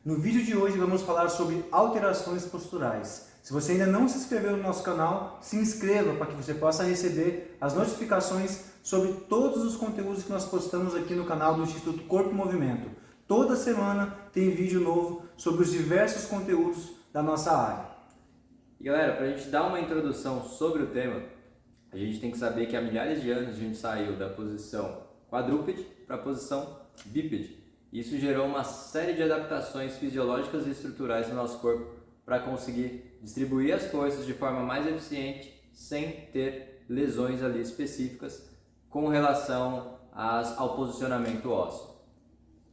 No vídeo de hoje vamos falar sobre alterações posturais. Se você ainda não se inscreveu no nosso canal, se inscreva para que você possa receber as notificações sobre todos os conteúdos que nós postamos aqui no canal do Instituto Corpo e Movimento. Toda semana tem vídeo novo sobre os diversos conteúdos da nossa área. E galera, para a gente dar uma introdução sobre o tema, a gente tem que saber que há milhares de anos a gente saiu da posição quadrúpede para a posição bípede. Isso gerou uma série de adaptações fisiológicas e estruturais no nosso corpo para conseguir distribuir as forças de forma mais eficiente sem ter lesões ali específicas com relação ao posicionamento ósseo.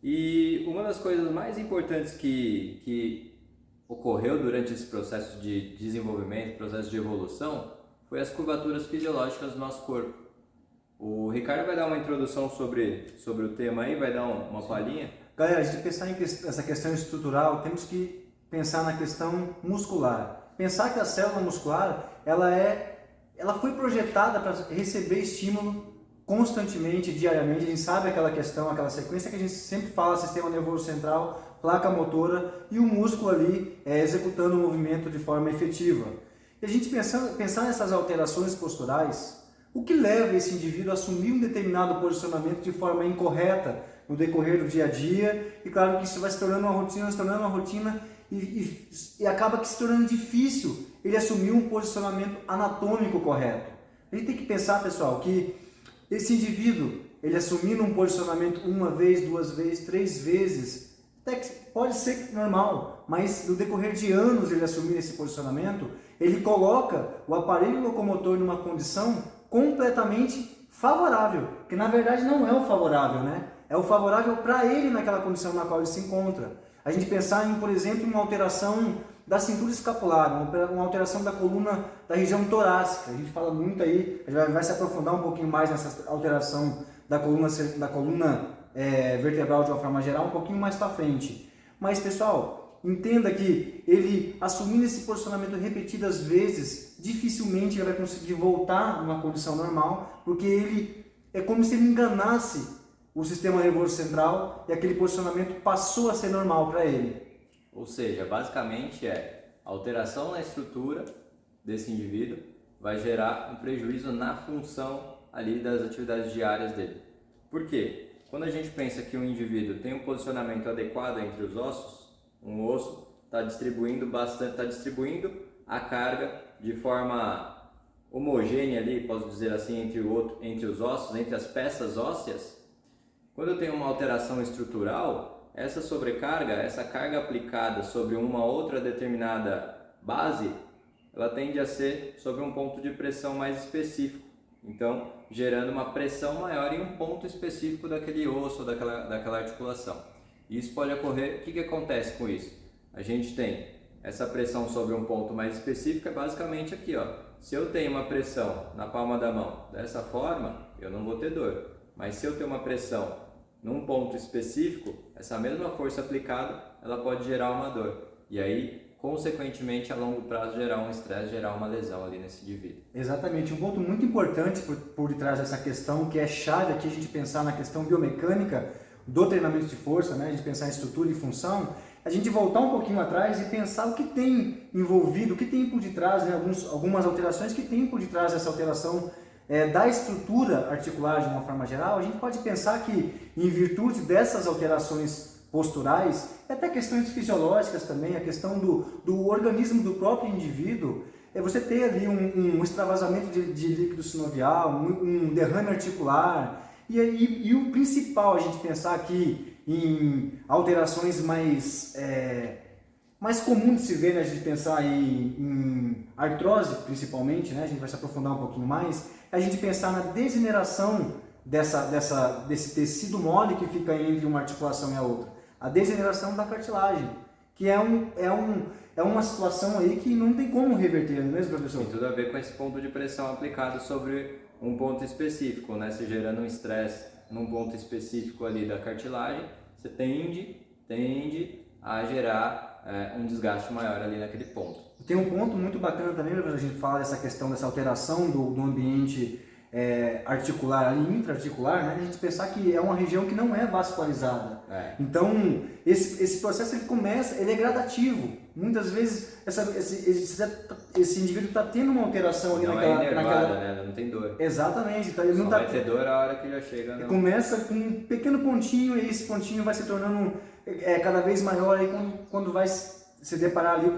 E uma das coisas mais importantes que ocorreu durante esse processo de desenvolvimento, processo de evolução, foi as curvaturas fisiológicas do nosso corpo. O Ricardo vai dar uma introdução sobre o tema aí, vai dar uma palhinha. Galera, a gente pensar essa questão estrutural, temos que pensar na questão muscular. Pensar que a célula muscular, ela foi projetada para receber estímulo constantemente, diariamente. A gente sabe aquela questão, aquela sequência que a gente sempre fala, sistema nervoso central, placa motora e o músculo ali executando o movimento de forma efetiva. E a gente pensar nessas alterações posturais, o que leva esse indivíduo a assumir um determinado posicionamento de forma incorreta no decorrer do dia a dia, e claro que isso vai se tornando uma rotina e acaba que se tornando difícil ele assumir um posicionamento anatômico correto. A gente tem que pensar, pessoal, que esse indivíduo, ele assumindo um posicionamento uma vez, duas vezes, três vezes, até que pode ser normal, mas no decorrer de anos ele assumir esse posicionamento, ele coloca o aparelho locomotor numa condição completamente favorável, que na verdade não é o favorável, né? É o favorável para ele naquela condição na qual ele se encontra. A gente pensar em, por exemplo, uma alteração da cintura escapular, uma alteração da coluna da região torácica. A gente fala muito aí, a gente vai se aprofundar um pouquinho mais nessa alteração da coluna vertebral de uma forma geral um pouquinho mais para frente. Mas, pessoal, entenda que ele, assumindo esse posicionamento repetidas vezes, dificilmente ele vai conseguir voltar numa condição normal, porque ele é como se ele enganasse o sistema nervoso central e aquele posicionamento passou a ser normal para ele. Ou seja, basicamente a alteração na estrutura desse indivíduo vai gerar um prejuízo na função ali das atividades diárias dele. Por quê? Quando a gente pensa que um indivíduo tem um posicionamento adequado entre os ossos, um osso está distribuindo a carga de forma homogênea ali, posso dizer assim, entre os ossos, entre as peças ósseas. Quando eu tenho uma alteração estrutural, essa sobrecarga, essa carga aplicada sobre uma outra determinada base, ela tende a ser sobre um ponto de pressão mais específico. Então, gerando uma pressão maior em um ponto específico daquele osso ou daquela articulação. Isso pode ocorrer. O que acontece com isso? A gente tem essa pressão sobre um ponto mais específico, é basicamente aqui, ó. Se eu tenho uma pressão na palma da mão dessa forma, eu não vou ter dor. Mas se eu tenho uma pressão num ponto específico, essa mesma força aplicada, ela pode gerar uma dor. E aí, consequentemente, a longo prazo, gerar um estresse, gerar uma lesão ali nesse indivíduo. Exatamente. Um ponto muito importante por detrás dessa questão, que é chave aqui a gente pensar na questão biomecânica do treinamento de força, né? A gente pensar em estrutura e função, a gente voltar um pouquinho atrás e pensar o que tem envolvido, o que tem por detrás, né? Algumas alterações que tem por detrás dessa alteração da estrutura articular de uma forma geral. A gente pode pensar que, em virtude dessas alterações posturais, até questões fisiológicas também, a questão do organismo do próprio indivíduo, você ter ali um extravasamento de líquido sinovial, um derrame articular, e o principal, a gente pensar aqui em alterações mais comum de se ver, né? A gente pensar em artrose, principalmente, né? A gente vai se aprofundar um pouquinho mais, a gente pensar na degeneração desse tecido mole que fica entre uma articulação e a outra, a degeneração da cartilagem, que é uma situação aí que não tem como reverter, não é mesmo, professor? Tem tudo a ver com esse ponto de pressão aplicado sobre um ponto específico, né? Se gerando um estresse num ponto específico ali da cartilagem, você tende a gerar um desgaste maior ali naquele ponto. Tem um ponto muito bacana também, a gente fala dessa questão dessa alteração do ambiente articular, ali intra-articular, né? A gente pensar que é uma região que não é vascularizada. Então, esse processo ele é gradativo. Muitas vezes esse indivíduo está tendo uma alteração ali não naquela... né? Não tem dor. Exatamente. Então, ele não vai ter dor a hora que já chega. Não. Começa com um pequeno pontinho e esse pontinho vai se tornando cada vez maior aí quando vai se deparar ali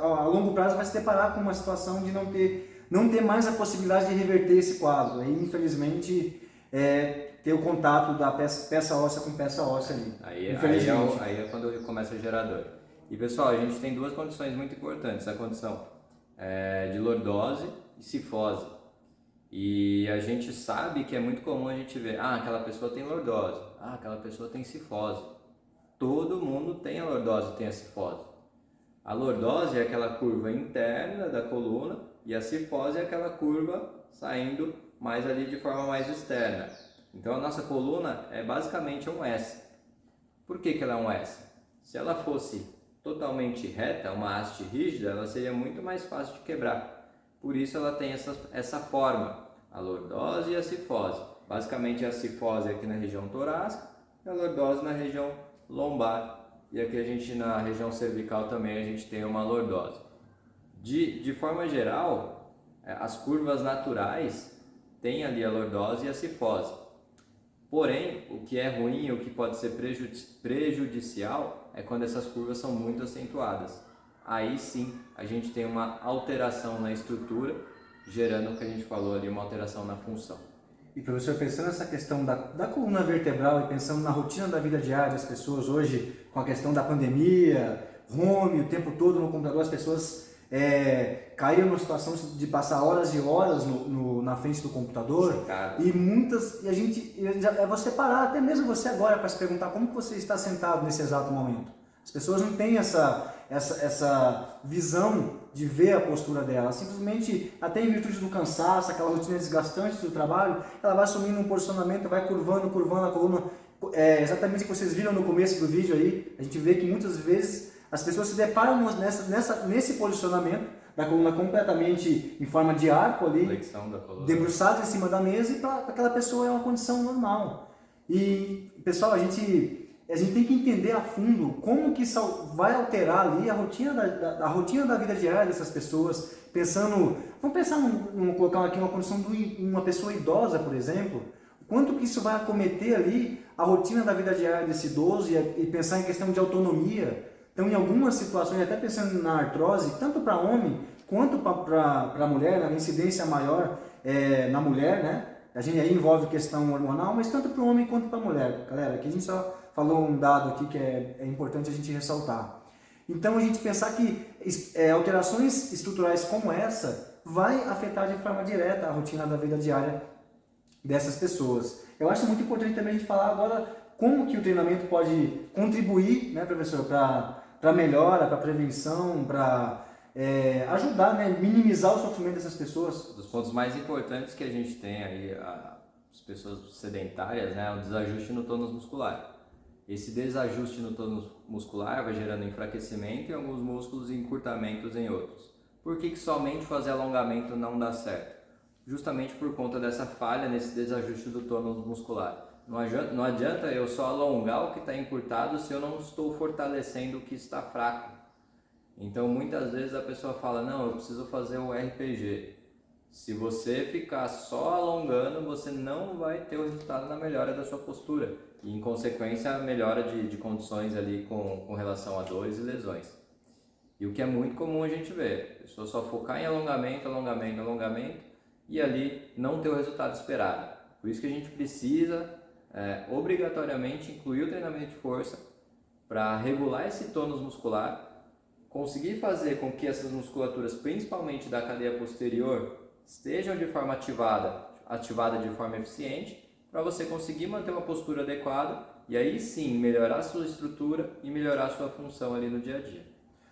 a longo prazo vai se deparar com uma situação de não ter mais a possibilidade de reverter esse quadro. Aí, infelizmente, ter o contato da peça óssea com peça óssea ali. Aí é quando começa a gerar dor. E pessoal, a gente tem duas condições muito importantes. A condição de lordose e cifose. E a gente sabe que é muito comum a gente ver, aquela pessoa tem lordose, aquela pessoa tem cifose. Todo mundo tem a lordose, tem a cifose. A lordose é aquela curva interna da coluna e a cifose é aquela curva saindo mais ali de forma mais externa. Então a nossa coluna é basicamente um S. Por que ela é um S? Se ela fosse totalmente reta, uma haste rígida, ela seria muito mais fácil de quebrar. Por isso ela tem essa forma, a lordose e a cifose. Basicamente a cifose aqui na região torácica e a lordose na região lombar. E aqui na região cervical também a gente tem uma lordose. De forma geral, as curvas naturais têm ali a lordose e a cifose. Porém, o que é ruim, o que pode ser prejudicial é quando essas curvas são muito acentuadas. Aí sim, a gente tem uma alteração na estrutura, gerando o que a gente falou ali, uma alteração na função. E professor, pensando nessa questão da coluna vertebral e pensando na rotina da vida diária das pessoas hoje, com a questão da pandemia, home, o tempo todo no computador, as pessoas caíram numa situação de passar horas e horas na frente do computador. É você parar, até mesmo você agora, para se perguntar como que você está sentado nesse exato momento. As pessoas não têm essa visão de ver a postura dela, simplesmente, até em virtude do cansaço, aquela rotina desgastante do trabalho, ela vai assumindo um posicionamento, vai curvando a coluna, exatamente o que vocês viram no começo do vídeo aí. A gente vê que muitas vezes as pessoas se deparam nesse posicionamento da coluna completamente em forma de arco ali, debruçado em cima da mesa, e para aquela pessoa é uma condição normal. E pessoal, a gente tem que entender a fundo como que isso vai alterar ali a rotina da vida diária dessas pessoas, vamos pensar colocar aqui uma condição de uma pessoa idosa, por exemplo, quanto que isso vai acometer ali a rotina da vida diária desse idoso e pensar em questão de autonomia. Então, em algumas situações, até pensando na artrose, tanto para homem quanto para mulher, na incidência maior na mulher, né? A gente aí envolve questão hormonal, mas tanto para o homem quanto para a mulher. Galera, aqui a gente só falou um dado aqui que é importante a gente ressaltar. Então, a gente pensar que alterações estruturais como essa vai afetar de forma direta a rotina da vida diária dessas pessoas. Eu acho muito importante também a gente falar agora como que o treinamento pode contribuir, né, professor, para melhora, para prevenção, para ajudar, né, minimizar o sofrimento dessas pessoas. Dos pontos mais importantes que a gente tem aí, as pessoas sedentárias, né, é o desajuste no tônus muscular. Esse desajuste no tônus muscular vai gerando enfraquecimento em alguns músculos e encurtamentos em outros. Por que somente fazer alongamento não dá certo? Justamente por conta dessa falha nesse desajuste do tônus muscular. Não adianta eu só alongar o que está encurtado se eu não estou fortalecendo o que está fraco. Então muitas vezes a pessoa fala, não, eu preciso fazer o RPG. Se você ficar só alongando, você não vai ter o resultado na melhora da sua postura. E em consequência a melhora de condições ali com relação a dores e lesões. E o que é muito comum a gente ver, a pessoa só focar em alongamento e ali não ter o resultado esperado. Por isso que a gente precisa obrigatoriamente incluir o treinamento de força para regular esse tônus muscular, conseguir fazer com que essas musculaturas, principalmente da cadeia posterior, estejam de forma ativada de forma eficiente, para você conseguir manter uma postura adequada e aí sim melhorar a sua estrutura e melhorar a sua função ali no dia a dia.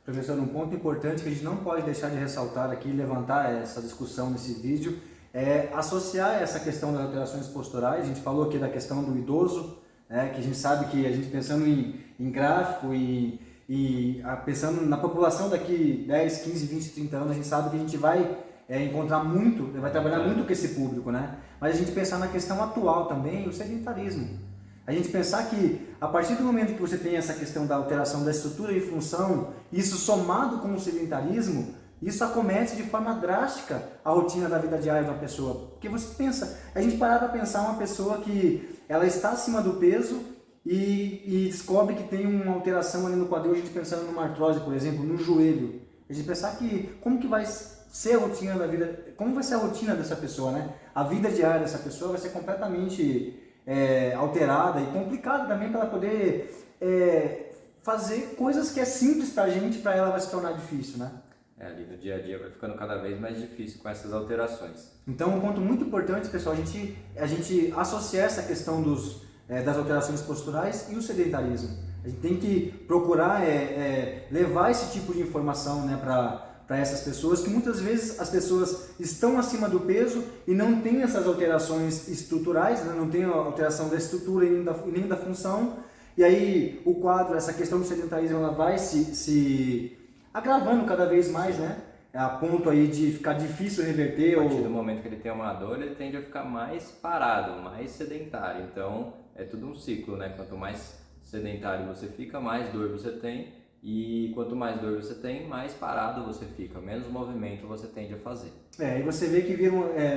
Professor, um ponto importante que a gente não pode deixar de ressaltar aqui, levantar essa discussão nesse vídeo, é associar essa questão das alterações posturais. A gente falou aqui da questão do idoso, que a gente sabe que a gente pensando em gráfico e pensando na população daqui 10, 15, 20, 30 anos, a gente sabe que a gente vai encontrar muito, vai trabalhar muito com esse público, né? Mas a gente pensar na questão atual também, o sedentarismo. A gente pensar que a partir do momento que você tem essa questão da alteração da estrutura e função, isso somado com o sedentarismo, isso acomete de forma drástica a rotina da vida diária de uma pessoa. Porque você pensa, a gente parar para pensar uma pessoa que ela está acima do peso e descobre que tem uma alteração ali no quadril, a gente pensando numa artrose, por exemplo, no joelho. A gente pensar que como que vai ser a rotina da vida, como vai ser a rotina dessa pessoa, né? A vida diária dessa pessoa vai ser completamente alterada e complicada também para ela poder fazer coisas que é simples para a gente, para ela vai se tornar difícil, né? Ali no dia a dia vai ficando cada vez mais difícil com essas alterações. Então, um ponto muito importante, pessoal, a gente associar essa questão das alterações posturais e o sedentarismo. A gente tem que procurar levar esse tipo de informação, né, para essas pessoas, que muitas vezes as pessoas estão acima do peso e não tem essas alterações estruturais, né, não tem a alteração da estrutura e nem da função, e aí o quadro, essa questão do sedentarismo, ela vai se agravando cada vez mais, né? A ponto aí de ficar difícil reverter. A partir do momento que ele tem uma dor, ele tende a ficar mais parado, mais sedentário. Então, é tudo um ciclo, né? Quanto mais sedentário você fica, mais dor você tem. E quanto mais dor você tem, mais parado você fica, menos movimento você tende a fazer. E você vê que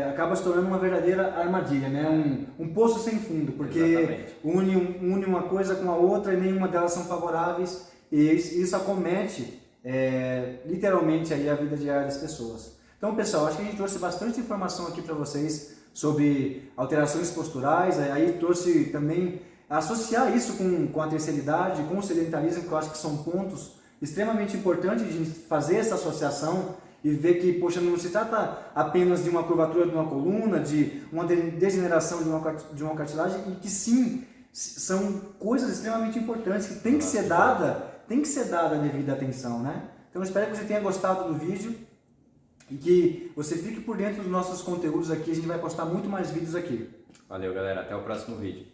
acaba se tornando uma verdadeira armadilha, né? Um poço sem fundo, porque une uma coisa com a outra e nenhuma delas são favoráveis, e isso acomete literalmente aí a vida diária das pessoas. Então, pessoal, acho que a gente trouxe bastante informação aqui para vocês sobre alterações posturais, aí trouxe também associar isso com a terceira idade, com o sedentarismo, que eu acho que são pontos extremamente importantes de fazer essa associação e ver que, poxa, não se trata apenas de uma curvatura de uma coluna, de uma degeneração de uma cartilagem, e que sim, são coisas extremamente importantes que tem que ser dada a devida atenção, né? Então eu espero que você tenha gostado do vídeo e que você fique por dentro dos nossos conteúdos aqui. A gente vai postar muito mais vídeos aqui. Valeu, galera. Até o próximo vídeo.